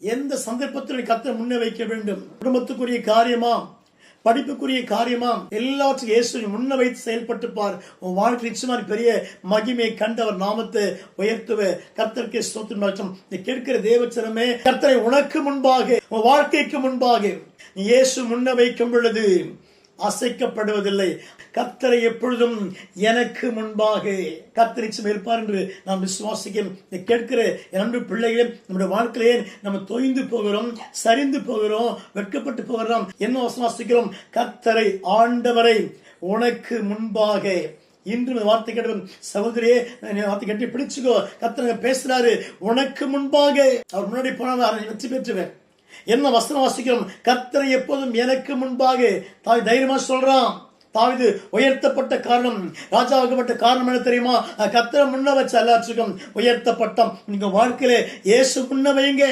எந்த சந்தர்ப்பத்தில் கர்த்தரை முன்ன வைக்க வேண்டும்? குடும்பத்துக்குரிய காரியமா, படிப்புக்குரிய காரியமா, எல்லாவற்றையும் இயேசுவை முன்ன வைத்து செயல்பட்டு பார். உன் வாழ்க்கை நிச்சயமா பெரிய மகிமையை கண்டவர் நாமத்தை உயர்த்துவ. கர்த்தருக்கு ஸ்தோத்திரம். நீ கேட்கிற தேவச்சனமே, கர்த்தரை உனக்கு முன்பாக, உன் வாழ்க்கைக்கு முன்பாக நீ இயேசு முன்ன வைக்கும் பொழுது அசைக்கப்படுவதில்லை. கர்த்தரை எப்பொழுதும் எனக்கு முன்பாக கர்த்தர் நிச்சயம் இருப்பார் என்று நாம் விசுவாசிக்கிறோம். கேட்கிற அன்பு பிள்ளைகளே, நம்முடைய வாழ்க்கையிலே நம்ம தொய்ந்து போகிறோம், சரிந்து போகிறோம், வெட்கப்பட்டு போகிறோம். என்ன விசுவாசிக்கிறோம்? கர்த்தரை, ஆண்டவரை உனக்கு முன்பாக. இன்று வார்த்தை கேட்டு சகோதரியே, வார்த்தை கேட்டு பிடிச்சுக்கோ. கர்த்தர் பேசுறாரு, உனக்கு முன்பாக. அவர் முன்னாடி போனால் வெற்றி பெற்றுவேன். என்ன வசனம் வாசிக்கிறோம்? கர்த்தரை எப்போதும் எனக்கு முன்பாக. தாவி தைரியமா சொல்றான். தாவீது உயர்த்தப்பட்ட காரணம், ராஜாவாக்கப்பட்ட காரணம் என்ன தெரியுமா? கர்த்தரை முன்ன வச்ச எல்லாத்துக்கும் உயர்த்தப்பட்டோம். நீங்க வாழ்க்கையில இயேசு முன்ன வைங்க.